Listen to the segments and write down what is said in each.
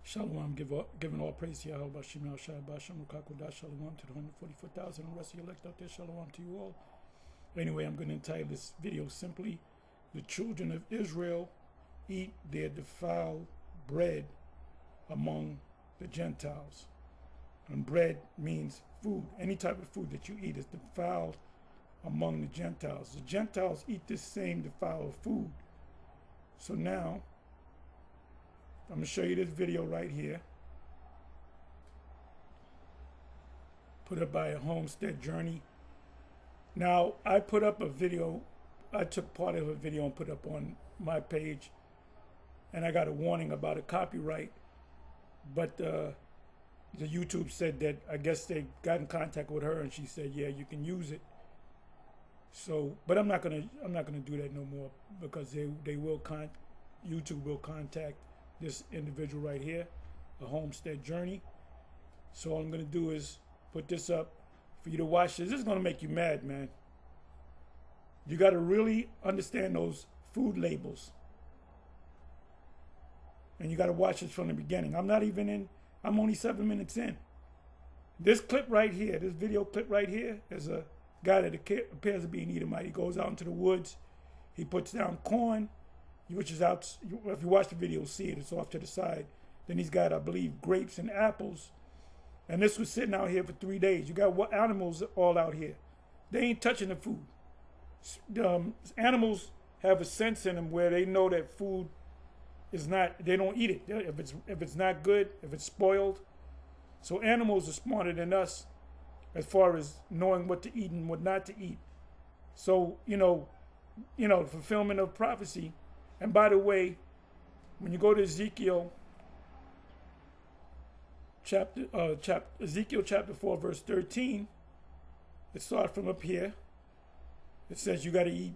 Shalom, giving all praise to Yahweh, Bashim Al Shai, Basham Rukakudah, Shalom to the 144,000 and the rest of you elect out there, Shalom to you all. Anyway, I'm going to entitle this video simply, The Children of Israel Eat Their Defiled Bread Among the Gentiles. And bread means food. Any type of food that you eat is defiled among the Gentiles. The Gentiles eat this same defiled food. So now, I'm going to show you this video right here, put up by a Homestead Journey. Now, I put up a video, I took part of a video and put up on my page, and I got a warning about a copyright, but the YouTube said that, I guess they got in contact with her and she said, yeah, you can use it. So, but I'm not gonna do that no more, because YouTube will contact this individual right here, a Homestead Journey. So all I'm gonna do is put this up for you to watch this. This is gonna make you mad, man. You gotta really understand those food labels. And you gotta watch this from the beginning. I'm only 7 minutes in. This clip right here, this video clip right here, is a guy that appears to be an Edomite. He goes out into the woods, he puts down corn, which is out, if you watch the video, you'll see it, it's off to the side. Then he's got, I believe, grapes and apples. And this was sitting out here for 3 days. You got animals all out here. They ain't touching the food. Animals have a sense in them where they know that food is not, they don't eat it. If it's not good, if it's spoiled. So animals are smarter than us as far as knowing what to eat and what not to eat. So, the fulfillment of prophecy. And by the way, when you go to Ezekiel chapter 4, verse 13, it starts from up here. It says you got to eat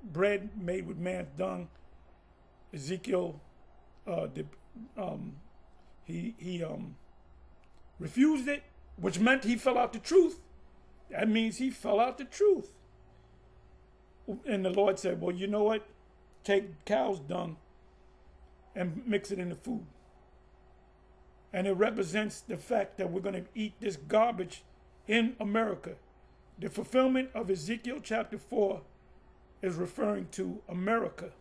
bread made with man's dung. Ezekiel, he refused it, which meant he fell out the truth. That means he fell out the truth. And the Lord said, well, you know what? Take cow's dung and mix it in the food. And it represents the fact that we're going to eat this garbage in America. The fulfillment of Ezekiel chapter 4 is referring to America.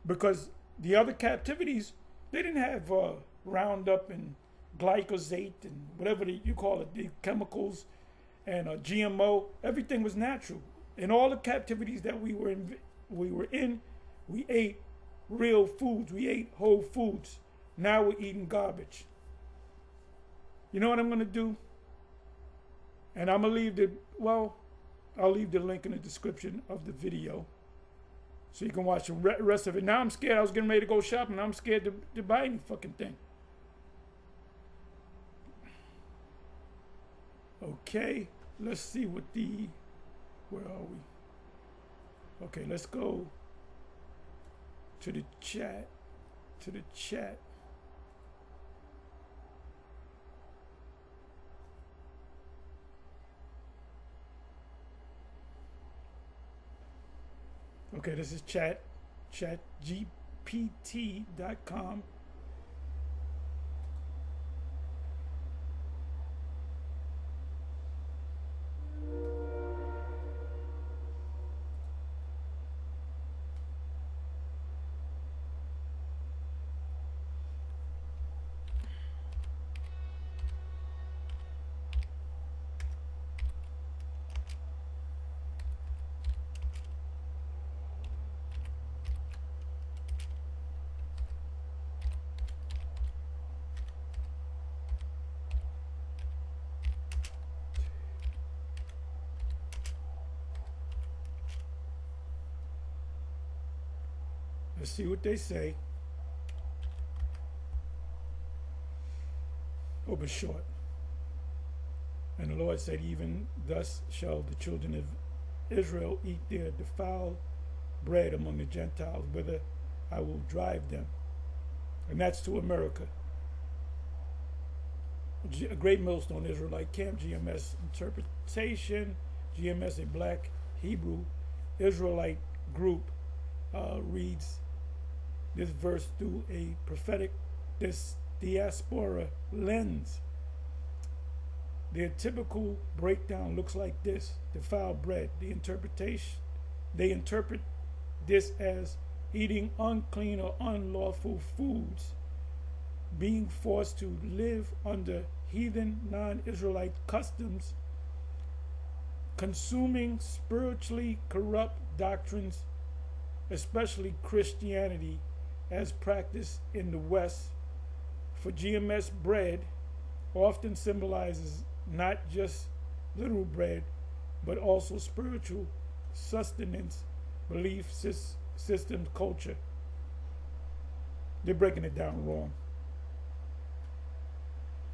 Because the other captivities, they didn't have Roundup and glyphosate and whatever you call it, the chemicals and GMO. Everything was natural. In all the captivities that we were in, we ate real foods. We ate whole foods. Now we're eating garbage. You know what I'm going to do? And I'm going to leave I'll leave the link in the description of the video so you can watch the rest of it. Now I'm scared. I was getting ready to go shopping. I'm scared to buy any fucking thing. Okay, let's see what where are we? Okay, let's go to the chat. Okay, this is chatgpt.com. Let's see what they say. Oh, but short. And the Lord said, even thus shall the children of Israel eat their defiled bread among the Gentiles, whither I will drive them. And that's to America. A great millstone Israelite camp, GMS interpretation, GMS a black Hebrew Israelite group reads this verse through a prophetic diaspora lens. Their typical breakdown looks like this: defiled bread. They interpret this as eating unclean or unlawful foods, being forced to live under heathen non-Israelite customs, consuming spiritually corrupt doctrines, especially Christianity as practiced in the West. For GMS, bread often symbolizes not just literal bread, but also spiritual sustenance, belief systems, culture. They're breaking it down wrong.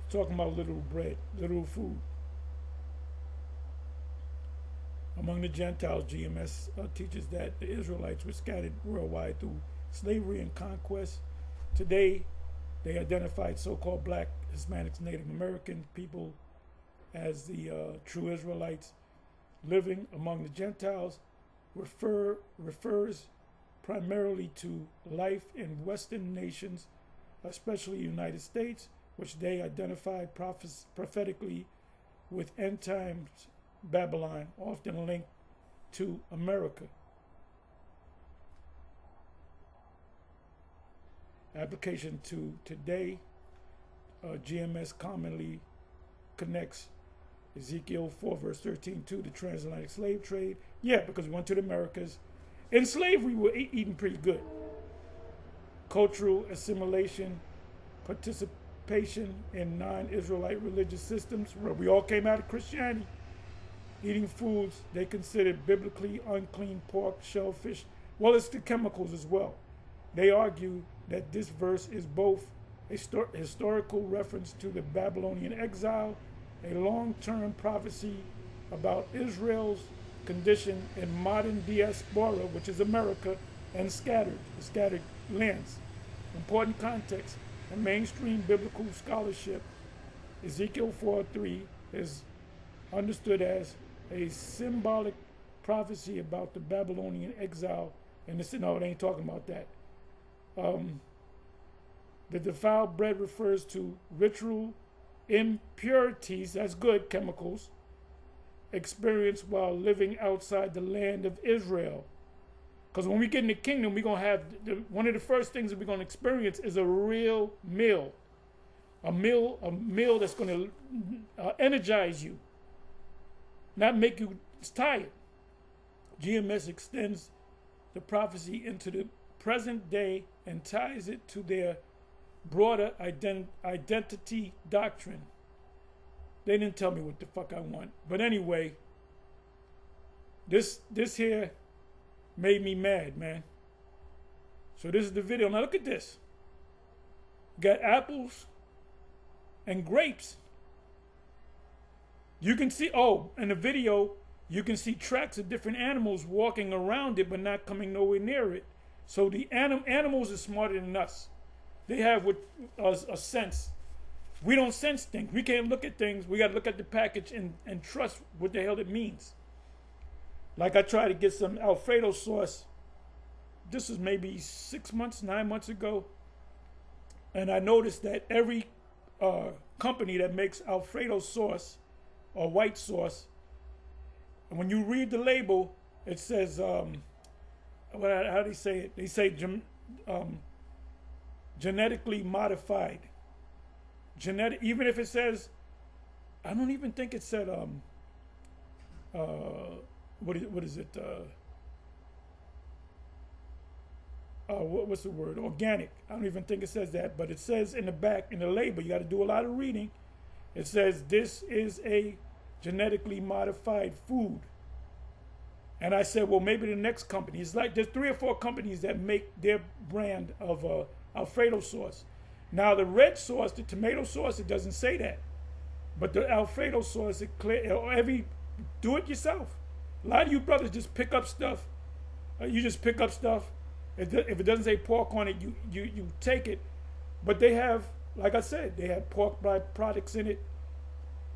Talking about literal bread, literal food. Among the Gentiles, GMS teaches that the Israelites were scattered worldwide through slavery and conquest. Today, they identified so-called black, Hispanics, Native American people as the true Israelites. Living among the Gentiles refers primarily to life in Western nations, especially the United States, which they identified prophetically with end times Babylon, often linked to America. Application to today, GMS commonly connects Ezekiel 4 verse 13 to the transatlantic slave trade. Yeah, because we went to the Americas. In slavery, we were eating pretty good. Cultural assimilation, participation in non-Israelite religious systems, where we all came out of Christianity. Eating foods they considered biblically unclean: pork, shellfish. Well, it's the chemicals as well. They argue that this verse is both a historical reference to the Babylonian exile, a long-term prophecy about Israel's condition in modern diaspora, which is America, and the scattered lands. Important context in mainstream biblical scholarship, Ezekiel 4:3 is understood as a symbolic prophecy about the Babylonian exile. And this, no, it ain't talking about that. The defiled bread refers to ritual impurities, that's good, chemicals, experienced while living outside the land of Israel. Because when we get in the kingdom, we're going to have, one of the first things that we're going to experience is a real meal. A meal that's going to energize you, not make you tired. GMS extends the prophecy into the present day and ties it to their broader identity doctrine. They didn't tell me what the fuck I want. But anyway, this here made me mad, man. So this is the video. Now look at this. Got apples and grapes. You can see, oh, in the video, you can see tracks of different animals walking around it, but not coming nowhere near it. So the animals are smarter than us. They have a sense. We don't sense things. We can't look at things. We got to look at the package and trust what the hell it means. Like I tried to get some Alfredo sauce. This was maybe 9 months ago. And I noticed that every company that makes Alfredo sauce or white sauce, and when you read the label, it says, how do they say it? They say genetically modified. Even if it says, I don't even think it said, what is it? What's the word? Organic. I don't even think it says that, but it says in the back, in the label, you got to do a lot of reading. It says this is a genetically modified food. And I said, well, maybe the next company. It's like there's 3 or 4 companies that make their brand of Alfredo sauce. Now the red sauce, the tomato sauce, it doesn't say that. But the Alfredo sauce, it clear. Do it yourself. A lot of you brothers just pick up stuff. You just pick up stuff. If it doesn't say pork on it, you take it. But they have, like I said, they have pork products in it.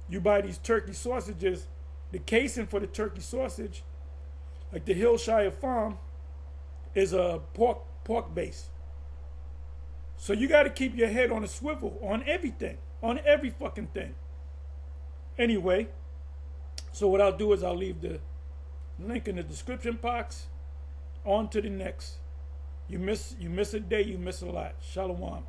You buy these turkey sausages. The casing for the turkey sausage, like the Hillshire Farm, is a pork base. So you got to keep your head on a swivel on everything, on every fucking thing. Anyway, so what I'll do is I'll leave the link in the description box. On to the next. You miss a day, you miss a lot. Shalom.